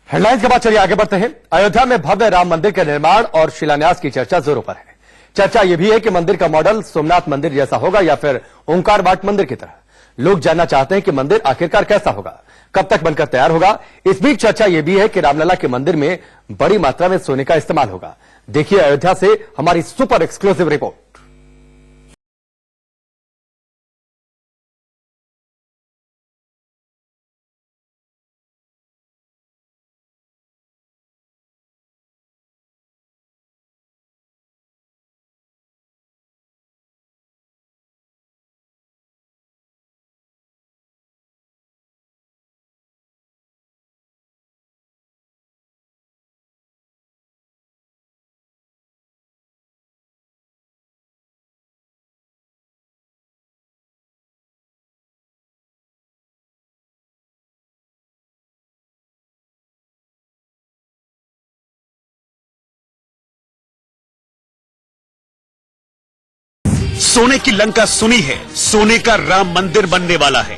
Headlines के बाद चलिए आगे बढ़ते हैं। अयोध्या में भव्य राम मंदिर के निर्माण और शिलान्यास की चर्चा जोरों पर है। चर्चा यह भी है कि मंदिर का मॉडल सोमनाथ मंदिर जैसा होगा या फिर ओंकार बाट मंदिर की तरह। लोग जानना चाहते हैं कि मंदिर आखिरकार कैसा होगा, कब तक बनकर तैयार होगा। इस बीच चर्चा यह भी है कि रामलला के मंदिर में बड़ी मात्रा में सोने का इस्तेमाल होगा। देखिए अयोध्या से हमारी सुपर एक्सक्लूसिव रिपोर्ट। सोने की लंका सुनी है, सोने का राम मंदिर बनने वाला है।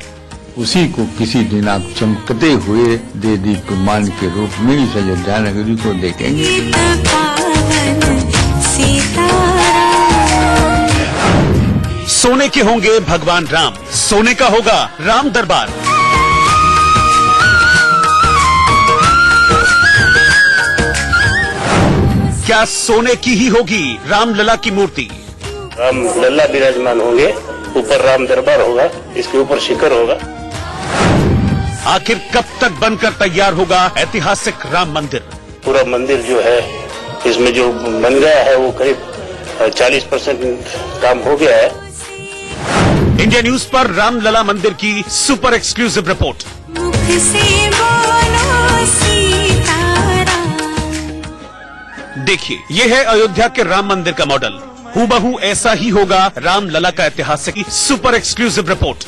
उसी को किसी दिन आप चमकते हुए दे दीप्यमान के रूप में इस अयोध्या नगरी को देखेंगे। सोने के होंगे भगवान राम, सोने का होगा राम दरबार। क्या सोने की ही होगी रामलला की मूर्ति? राम लल्ला विराजमान होंगे, ऊपर राम दरबार होगा, इसके ऊपर शिखर होगा। आखिर कब तक बनकर तैयार होगा ऐतिहासिक राम मंदिर? पूरा मंदिर जो है इसमें जो बन गया है वो करीब 40% काम हो गया है। इंडिया न्यूज पर रामलला मंदिर की सुपर एक्सक्लूसिव रिपोर्ट। देखिए, यह है अयोध्या के राम मंदिर का मॉडल। हूबहू ऐसा ही होगा रामलला का ऐतिहासिक सुपर एक्सक्लूसिव रिपोर्ट।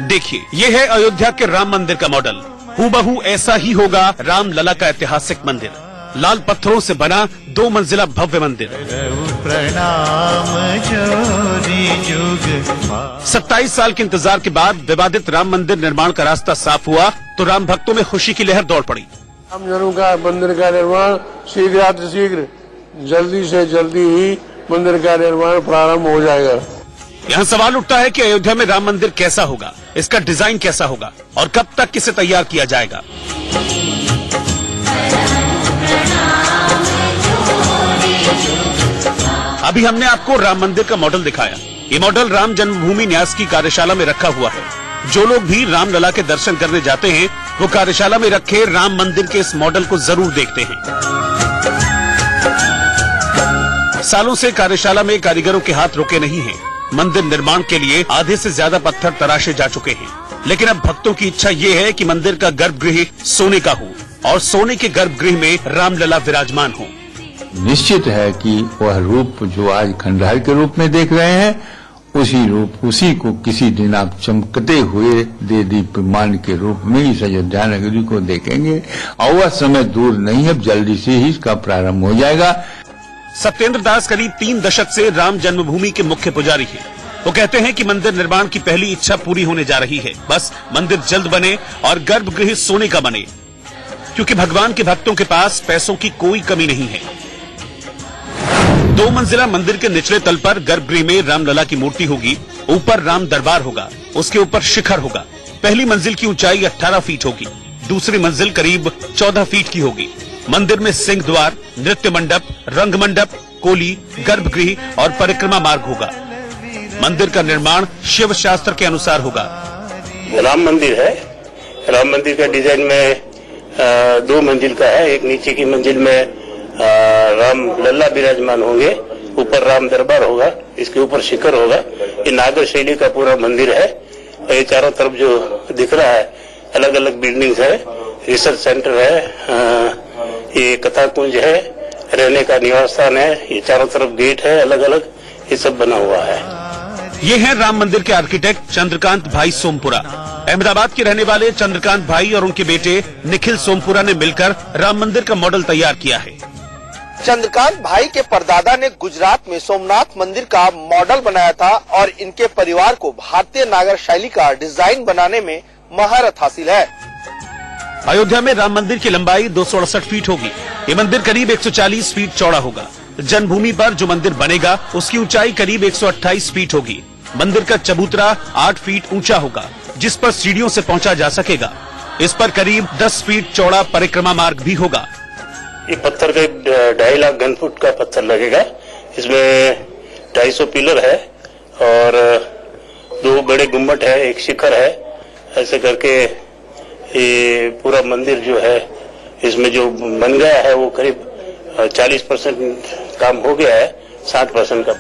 देखिए, यह है अयोध्या के राम मंदिर का मॉडल। हूबहू ऐसा ही होगा रामलला का ऐतिहासिक मंदिर। लाल पत्थरों से बना 2 मंजिला भव्य मंदिर। 27 साल के इंतजार के बाद विवादित राम मंदिर निर्माण का रास्ता साफ हुआ तो राम भक्तों में खुशी की लहर दौड़ पड़ी। राम जन्म का मंदिर का निर्माण शीघ्र जल्दी से जल्दी ही मंदिर का निर्माण प्रारंभ हो जाएगा। यहाँ सवाल उठता है कि अयोध्या में राम मंदिर कैसा होगा, इसका डिजाइन कैसा होगा और कब तक इसे तैयार किया जाएगा। अभी हमने आपको राम मंदिर का मॉडल दिखाया। ये मॉडल राम जन्मभूमि न्यास की कार्यशाला में रखा हुआ है। जो लोग भी रामलला के दर्शन करने जाते हैं वो कार्यशाला में रखे राम मंदिर के इस मॉडल को जरूर देखते हैं। सालों से कार्यशाला में कारीगरों के हाथ रुके नहीं हैं। मंदिर निर्माण के लिए आधे से ज्यादा पत्थर तराशे जा चुके हैं, लेकिन अब भक्तों की इच्छा ये है कि मंदिर का गर्भगृह सोने का हो और सोने के गर्भगृह में रामलला विराजमान हो। निश्चित है कि वह रूप जो आज खंडहर के रूप में देख रहे हैं उसी को किसी दिन आप चमकते हुए दे दीप्यमान के रूप में इस अयोध्या नगरी को देखेंगे और वह समय दूर नहीं है, जल्दी से ही इसका प्रारंभ हो जाएगा। सत्येंद्र दास करीब 3 दशक से राम जन्मभूमि के मुख्य पुजारी हैं। वो कहते हैं कि मंदिर निर्माण की पहली इच्छा पूरी होने जा रही है। बस मंदिर जल्द बने और गर्भगृह सोने का बने, क्योंकि भगवान के भक्तों के पास पैसों की कोई कमी नहीं है। 2 मंजिला मंदिर के निचले तल पर गर्भगृह में रामलला की मूर्ति होगी, ऊपर राम दरबार होगा, उसके ऊपर शिखर होगा। पहली मंजिल की ऊंचाई 18 फीट होगी, दूसरी मंजिल करीब 14 फीट की होगी। मंदिर में सिंह द्वार, नृत्य मंडप, रंग मंडप, कोली, गर्भगृह और परिक्रमा मार्ग होगा। मंदिर का निर्माण शिव शास्त्र के अनुसार होगा। राम मंदिर है। राम मंदिर का डिजाइन में 2 मंजिल का है। एक नीचे की मंजिल में राम लल्ला विराजमान होंगे, ऊपर राम दरबार होगा, इसके ऊपर शिखर होगा। ये नागर शैली का पूरा मंदिर है। और ये चारों तरफ जो दिख रहा है अलग अलग बिल्डिंग्स है, रिसर्च सेंटर है, ये कथा कुंज है, रहने का निवास स्थान है, ये चारों तरफ गेट है, अलग अलग ये सब बना हुआ है। ये है राम मंदिर के आर्किटेक्ट चंद्रकांत भाई सोमपुरा। अहमदाबाद के रहने वाले चंद्रकांत भाई और उनके बेटे निखिल सोमपुरा ने मिलकर राम मंदिर का मॉडल तैयार किया है। चंद्रकांत भाई के परदादा ने गुजरात में सोमनाथ मंदिर का मॉडल बनाया था और इनके परिवार को भारतीय नागर शैली का डिजाइन बनाने में महारत हासिल है। अयोध्या में राम मंदिर की लंबाई 268 फीट होगी। ये मंदिर करीब 140 फीट चौड़ा होगा। जन्मभूमि पर जो मंदिर बनेगा उसकी ऊंचाई करीब 128 फीट होगी। मंदिर का चबूतरा 8 फीट ऊंचा होगा, जिस पर सीढ़ियों से पहुंचा जा सकेगा। इस पर करीब 10 फीट चौड़ा परिक्रमा मार्ग भी होगा। ये पत्थर का 2.5 लाख घन फुट का पत्थर लगेगा। इसमें 250 पिलर है और 2 बड़े गुम्बद है, एक शिखर है। ऐसे करके ये पूरा मंदिर जो है इसमें जो बन गया है वो करीब 40% काम हो गया है, 60% का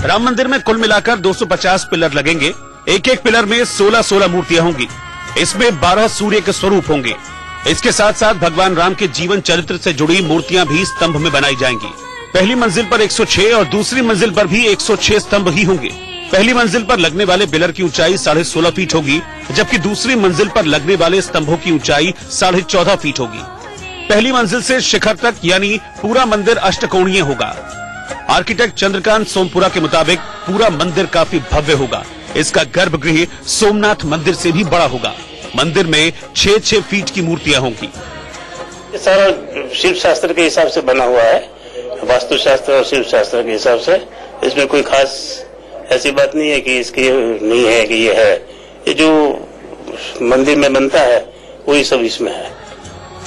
राम मंदिर में कुल मिलाकर 250 पिलर लगेंगे। एक एक पिलर में 16-16 मूर्तियां होंगी। इसमें 12 सूर्य के स्वरूप होंगे। इसके साथ साथ भगवान राम के जीवन चरित्र से जुड़ी मूर्तियां भी स्तंभ में बनाई जाएंगी। पहली मंजिल पर 106 और दूसरी मंजिल पर भी 106 स्तंभ ही होंगे। पहली मंजिल पर लगने वाले पिलर की ऊंचाई 16.5 फीट होगी, जबकि दूसरी मंजिल पर लगने वाले स्तंभों की ऊंचाई 14.5 फीट होगी। पहली मंजिल से शिखर तक यानी पूरा मंदिर अष्टकोणीय होगा। आर्किटेक्ट चंद्रकांत सोमपुरा के मुताबिक पूरा मंदिर काफी भव्य होगा। इसका गर्भगृह सोमनाथ मंदिर से भी बड़ा होगा। मंदिर में 6-6 फीट की मूर्तियां होंगी। ये सारा शिल्प शास्त्र के हिसाब से बना हुआ है, वास्तु शास्त्र और शिल्प शास्त्र के हिसाब से। इसमें कोई खास ऐसी बात नहीं है कि इसकी नहीं है कि ये है। ये जो मंदिर में बनता है वही सब इसमें है।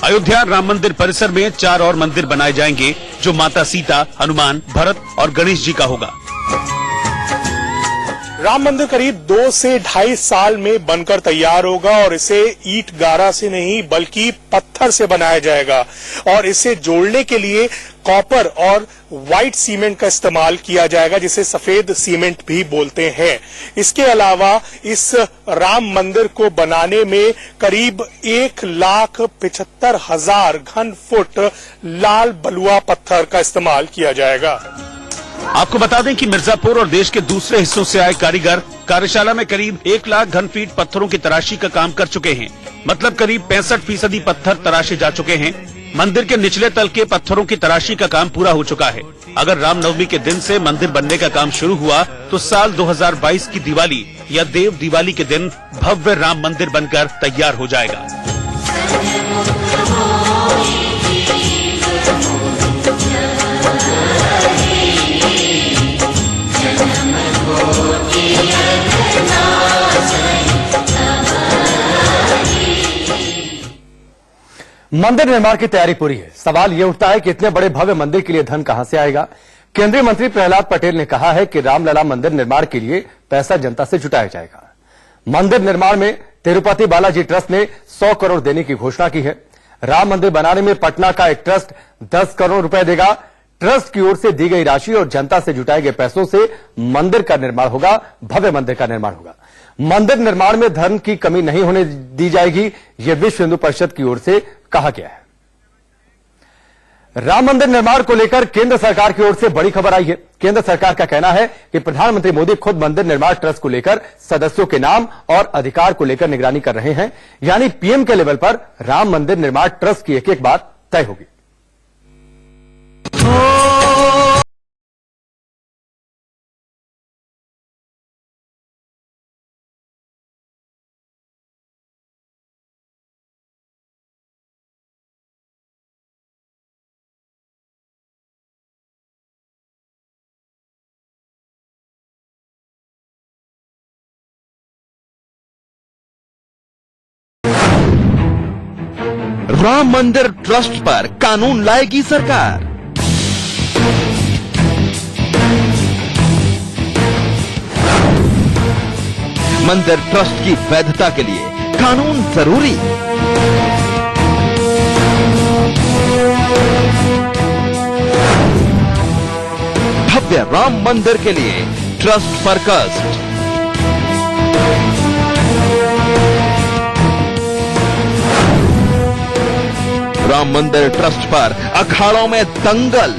अयोध्या राम मंदिर परिसर में 4 और मंदिर बनाए जाएंगे, जो माता सीता, हनुमान, भरत और गणेश जी का होगा। राम मंदिर करीब 2 से 2.5 साल में बनकर तैयार होगा और इसे ईंट गारा से नहीं बल्कि पत्थर से बनाया जाएगा और इसे जोड़ने के लिए कॉपर और व्हाइट सीमेंट का इस्तेमाल किया जाएगा, जिसे सफेद सीमेंट भी बोलते हैं। इसके अलावा इस राम मंदिर को बनाने में करीब 1,75,000 घन फुट लाल बलुआ पत्थर का इस्तेमाल किया जाएगा। आपको बता दें कि मिर्जापुर और देश के दूसरे हिस्सों से आए कारीगर कार्यशाला में करीब 1 लाख घन फीट पत्थरों की तराशी का काम कर चुके हैं। मतलब करीब 65% पत्थर तराशे जा चुके हैं। मंदिर के निचले तल के पत्थरों की तराशी का काम पूरा हो चुका है। अगर रामनवमी के दिन से मंदिर बनने का काम शुरू हुआ तो साल 2022 की दिवाली या देव दिवाली के दिन भव्य राम मंदिर बनकर तैयार हो जाएगा। मंदिर निर्माण की तैयारी पूरी है। सवाल यह उठता है कि इतने बड़े भव्य मंदिर के लिए धन कहां से आएगा। केंद्रीय मंत्री प्रहलाद पटेल ने कहा है कि रामलला मंदिर निर्माण के लिए पैसा जनता से जुटाया जाएगा। मंदिर निर्माण में तिरुपति बालाजी ट्रस्ट ने 100 करोड़ देने की घोषणा की है। राम मंदिर बनाने में पटना का एक ट्रस्ट 10 करोड़ रुपए देगा। ट्रस्ट की ओर से दी गई राशि और जनता से जुटाए गए पैसों से मंदिर का निर्माण होगा, भव्य मंदिर का निर्माण होगा। मंदिर निर्माण में धन की कमी नहीं होने दी जाएगी, यह विश्व हिंदू परिषद की ओर से कहा गया है। राम मंदिर निर्माण को लेकर केंद्र सरकार की ओर से बड़ी खबर आई है। केंद्र सरकार का कहना है कि प्रधानमंत्री मोदी खुद मंदिर निर्माण ट्रस्ट को लेकर सदस्यों के नाम और अधिकार को लेकर निगरानी कर रहे हैं। यानी पीएम के लेवल पर राम मंदिर निर्माण ट्रस्ट की एक बात तय होगी। राम मंदिर ट्रस्ट पर कानून लाएगी सरकार। मंदिर ट्रस्ट की वैधता के लिए कानून जरूरी। भव्य राम मंदिर के लिए ट्रस्ट पर कष्ट। राम मंदिर ट्रस्ट पर अखाड़ों में दंगल।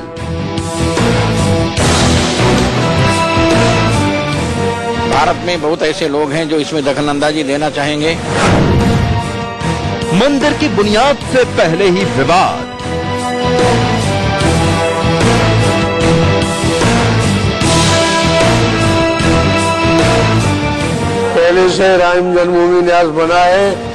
भारत में बहुत ऐसे लोग हैं जो इसमें दखलंदाजी देना चाहेंगे। मंदिर की बुनियाद से पहले ही विवाद। पहले से राम जन्मभूमि न्यास बना है।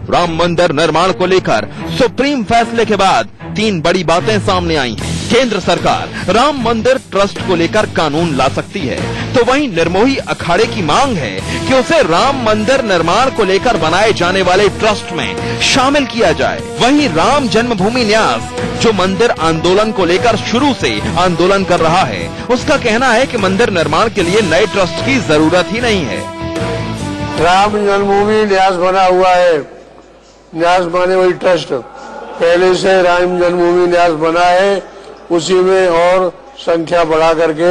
राम मंदिर निर्माण को लेकर सुप्रीम फैसले के बाद 3 बड़ी बातें सामने आई हैं। केंद्र सरकार राम मंदिर ट्रस्ट को लेकर कानून ला सकती है, तो वहीं निर्मोही अखाड़े की मांग है कि उसे राम मंदिर निर्माण को लेकर बनाए जाने वाले ट्रस्ट में शामिल किया जाए। वहीं राम जन्मभूमि न्यास जो मंदिर आंदोलन को लेकर शुरू से आंदोलन कर रहा है, उसका कहना है कि मंदिर निर्माण के लिए नए ट्रस्ट की जरूरत ही नहीं है। राम जन्मभूमि न्यास बना हुआ है, न्यास माने वही ट्रस्ट। पहले से राम जन्मभूमि न्यास बना है, उसी में और संख्या बढ़ा करके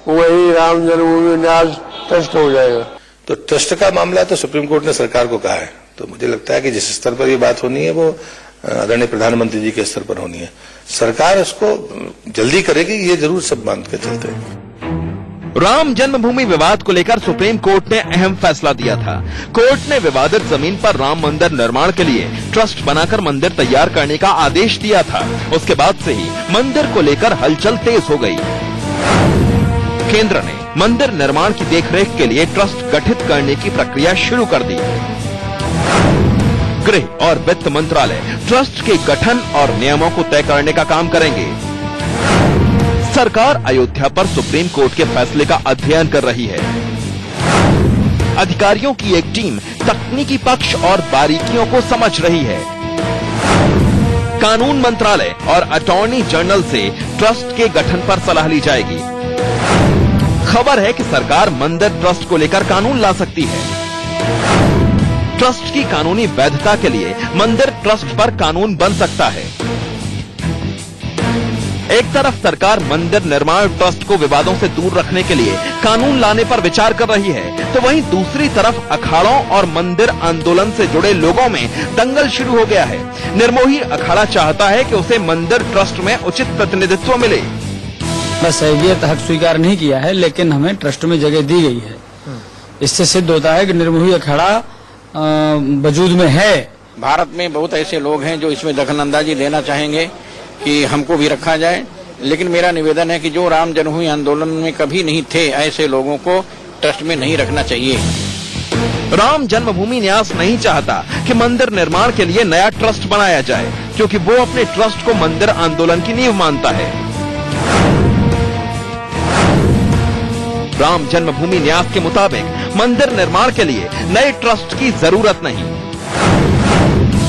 वही राम जन्मभूमि न्यास ट्रस्ट हो जाएगा। तो ट्रस्ट का मामला तो सुप्रीम कोर्ट ने सरकार को कहा है, तो मुझे लगता है कि जिस स्तर पर ये बात होनी है वो आदरणीय प्रधानमंत्री जी के स्तर पर होनी है। सरकार इसको जल्दी करेगी, ये जरूर सब मान के चलते हैं। राम जन्मभूमि विवाद को लेकर सुप्रीम कोर्ट ने अहम फैसला दिया था। कोर्ट ने विवादित जमीन पर राम मंदिर निर्माण के लिए ट्रस्ट बनाकर मंदिर तैयार करने का आदेश दिया था। उसके बाद से ही मंदिर को लेकर हलचल तेज हो गई। केंद्र ने मंदिर निर्माण की देखरेख के लिए ट्रस्ट गठित करने की प्रक्रिया शुरू कर दी। गृह और वित्त मंत्रालय ट्रस्ट के गठन और नियमों को तय करने का काम करेंगे। सरकार अयोध्या पर सुप्रीम कोर्ट के फैसले का अध्ययन कर रही है। अधिकारियों की एक टीम तकनीकी पक्ष और बारीकियों को समझ रही है। कानून मंत्रालय और अटॉर्नी जनरल से ट्रस्ट के गठन पर सलाह ली जाएगी। खबर है कि सरकार मंदिर ट्रस्ट को लेकर कानून ला सकती है। ट्रस्ट की कानूनी वैधता के लिए मंदिर ट्रस्ट पर कानून बन सकता है। एक तरफ सरकार मंदिर निर्माण ट्रस्ट को विवादों से दूर रखने के लिए कानून लाने पर विचार कर रही है, तो वहीं दूसरी तरफ अखाड़ों और मंदिर आंदोलन से जुड़े लोगों में दंगल शुरू हो गया है। निर्मोही अखाड़ा चाहता है कि उसे मंदिर ट्रस्ट में उचित प्रतिनिधित्व मिले। बस ये हक स्वीकार नहीं किया है, लेकिन हमें ट्रस्ट में जगह दी गई है। इससे सिद्ध होता है कि निर्मोही अखाड़ा वजूद में है। भारत में बहुत ऐसे लोग हैं जो इसमें दखलंदाजी देना चाहेंगे कि हमको भी रखा जाए, लेकिन मेरा निवेदन है कि जो राम जन्मभूमि आंदोलन में कभी नहीं थे, ऐसे लोगों को ट्रस्ट में नहीं रखना चाहिए। राम जन्मभूमि न्यास नहीं चाहता कि मंदिर निर्माण के लिए नया ट्रस्ट बनाया जाए, क्योंकि वो अपने ट्रस्ट को मंदिर आंदोलन की नींव मानता है। राम जन्मभूमि न्यास के मुताबिक मंदिर निर्माण के लिए नए ट्रस्ट की जरूरत नहीं।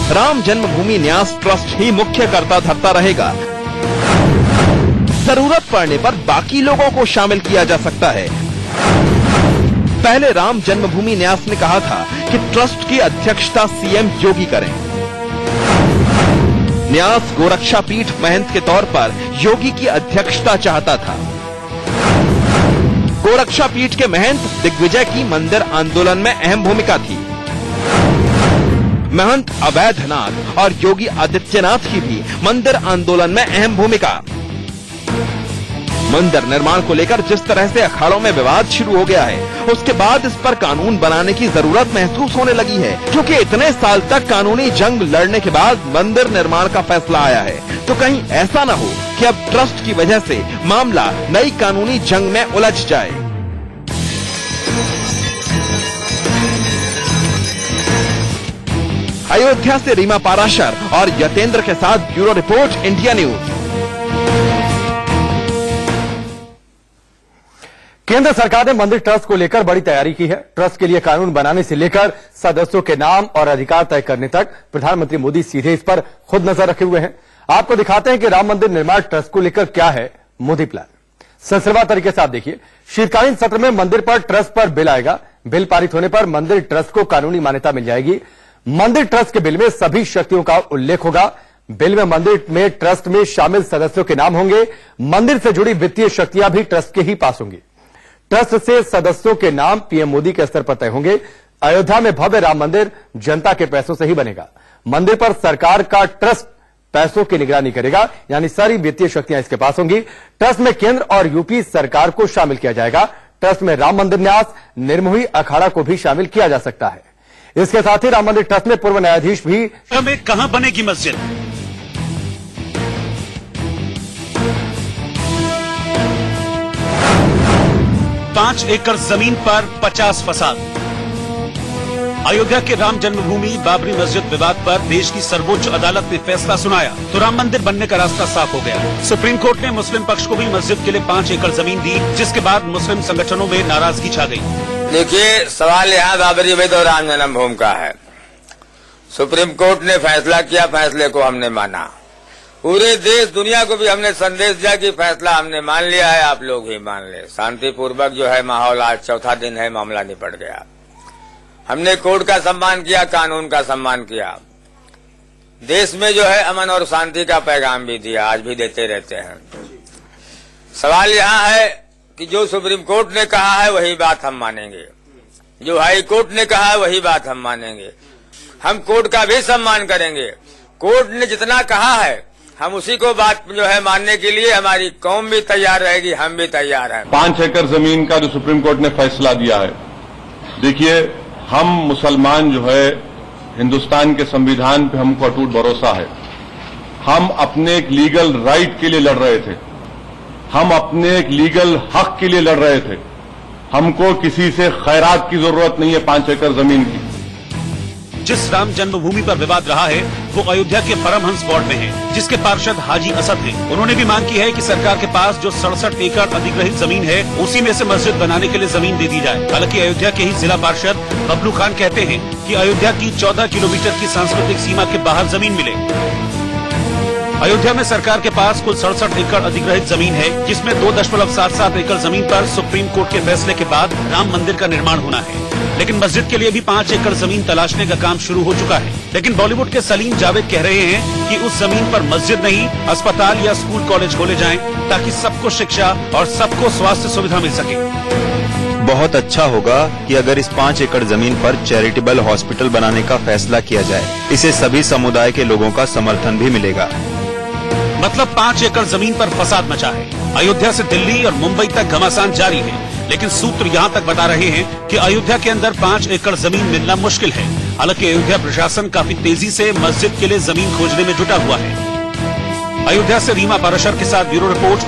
राम जन्मभूमि न्यास ट्रस्ट ही मुख्य कर्ता धर्ता रहेगा। जरूरत पड़ने पर बाकी लोगों को शामिल किया जा सकता है। पहले राम जन्मभूमि न्यास ने कहा था कि ट्रस्ट की अध्यक्षता सीएम योगी करें। न्यास गोरक्षा पीठ महंत के तौर पर योगी की अध्यक्षता चाहता था। गोरक्षा पीठ के महंत दिग्विजय की मंदिर आंदोलन में अहम भूमिका थी। महंत अवैधनाथ और योगी आदित्यनाथ की भी मंदिर आंदोलन में अहम भूमिका। मंदिर निर्माण को लेकर जिस तरह से अखाड़ों में विवाद शुरू हो गया है, उसके बाद इस पर कानून बनाने की जरूरत महसूस होने लगी है, क्योंकि इतने साल तक कानूनी जंग लड़ने के बाद मंदिर निर्माण का फैसला आया है। तो कहीं ऐसा न हो कि अब ट्रस्ट की वजह से मामला नई कानूनी जंग में उलझ जाए। अयोध्या से रीमा पाराशर और यतेंद्र के साथ ब्यूरो रिपोर्ट, इंडिया न्यूज। केंद्र सरकार ने मंदिर ट्रस्ट को लेकर बड़ी तैयारी की है। ट्रस्ट के लिए कानून बनाने से लेकर सदस्यों के नाम और अधिकार तय करने तक प्रधानमंत्री मोदी सीधे इस पर खुद नजर रखे हुए हैं। आपको दिखाते हैं कि राम मंदिर निर्माण ट्रस्ट को लेकर क्या है मोदी प्लान। सिलसिलेवार तरीके से आप देखिए। शीतकालीन सत्र में मंदिर पर ट्रस्ट पर बिल आएगा। बिल पारित होने पर मंदिर ट्रस्ट को कानूनी मान्यता मिल जाएगी। मंदिर ट्रस्ट के बिल में सभी शक्तियों का उल्लेख होगा। बिल में मंदिर में ट्रस्ट में शामिल सदस्यों के नाम होंगे। मंदिर से जुड़ी वित्तीय शक्तियां भी ट्रस्ट के ही पास होंगी। ट्रस्ट से सदस्यों के नाम पीएम मोदी के स्तर पर तय होंगे। अयोध्या में भव्य राम मंदिर जनता के पैसों से ही बनेगा। मंदिर पर सरकार का ट्रस्ट पैसों की निगरानी करेगा, यानी सारी वित्तीय शक्तियां इसके पास होंगी। ट्रस्ट में केंद्र और यूपी सरकार को शामिल किया जाएगा। ट्रस्ट में राम मंदिर न्यास, निर्मोही अखाड़ा को भी शामिल किया जा सकता है। इसके साथ ही राम मंदिर ट्रस्ट में पूर्व न्यायाधीश भी में कहां बनेगी मस्जिद? पांच एकड़ जमीन पर 50 फसाद। अयोध्या के राम जन्मभूमि बाबरी मस्जिद विवाद पर देश की सर्वोच्च अदालत ने फैसला सुनाया तो राम मंदिर बनने का रास्ता साफ हो गया। सुप्रीम कोर्ट ने मुस्लिम पक्ष को भी मस्जिद के लिए 5 एकड़ जमीन दी, जिसके बाद मुस्लिम संगठनों में नाराजगी छा गई। देखिए, सवाल यहाँ बाबरी मस्जिद और राम जन्मभूमि का है। सुप्रीम कोर्ट ने फैसला किया, फैसले को हमने माना। पूरे देश दुनिया को भी हमने संदेश दिया कि फैसला हमने मान लिया है, आप लोग भी मान ले। शांतिपूर्वक जो है माहौल, आज चौथा दिन है, मामला निपट गया। हमने कोर्ट का सम्मान किया, कानून का सम्मान किया। देश में जो है अमन और शांति का पैगाम भी दिया, आज भी देते रहते हैं। सवाल यहाँ है कि जो सुप्रीम कोर्ट ने कहा है वही बात हम मानेंगे, जो हाई कोर्ट ने कहा है वही बात हम मानेंगे। हम कोर्ट का भी सम्मान करेंगे। कोर्ट ने जितना कहा है हम उसी को बात जो है मानने के लिए हमारी कौम भी तैयार रहेगी, हम भी तैयार हैं। 5 एकड़ जमीन का जो सुप्रीम कोर्ट ने फैसला दिया है, देखिए, हम मुसलमान जो है हिंदुस्तान के संविधान पे हमको अटूट भरोसा है। हम अपने एक लीगल राइट के लिए लड़ रहे थे, हम अपने एक लीगल हक के लिए लड़ रहे थे। हमको किसी से खैरात की जरूरत नहीं है 5 एकड़ जमीन की। जिस राम जन्मभूमि पर विवाद रहा है वो अयोध्या के परमहंस वार्ड में है, जिसके पार्षद हाजी असद हैं। उन्होंने भी मांग की है कि सरकार के पास जो 67 एकड़ अधिग्रहित जमीन है उसी में से मस्जिद बनाने के लिए जमीन दे दी जाए। हालांकि अयोध्या के ही जिला पार्षद बबलू खान कहते हैं कि अयोध्या की 14 किलोमीटर की सांस्कृतिक सीमा के बाहर जमीन मिले। अयोध्या में सरकार के पास कुल 67 एकड़ अधिग्रहित जमीन है, जिसमें 2.77 एकड़ जमीन पर सुप्रीम कोर्ट के फैसले के बाद राम मंदिर का निर्माण होना है। लेकिन मस्जिद के लिए भी 5 एकड़ जमीन तलाशने का काम शुरू हो चुका है। लेकिन बॉलीवुड के सलीम जावेद कह रहे हैं कि उस जमीन पर मस्जिद नहीं, अस्पताल या स्कूल कॉलेज खोले जाएं, ताकि सबको शिक्षा और सबको स्वास्थ्य सुविधा मिल सके। बहुत अच्छा होगा कि अगर इस 5 एकड़ जमीन पर चैरिटेबल हॉस्पिटल बनाने का फैसला किया जाए। इससे सभी समुदाय के लोगों का समर्थन भी मिलेगा। मतलब 5 एकड़ जमीन पर फसाद मचा है। अयोध्या से दिल्ली और मुंबई तक घमासान जारी है, लेकिन सूत्र यहाँ तक बता रहे हैं कि अयोध्या के अंदर 5 एकड़ जमीन मिलना मुश्किल है। हालांकि अयोध्या प्रशासन काफी तेजी से मस्जिद के लिए जमीन खोजने में जुटा हुआ है। अयोध्या से रीमा पाराशर के साथ ब्यूरो रिपोर्ट,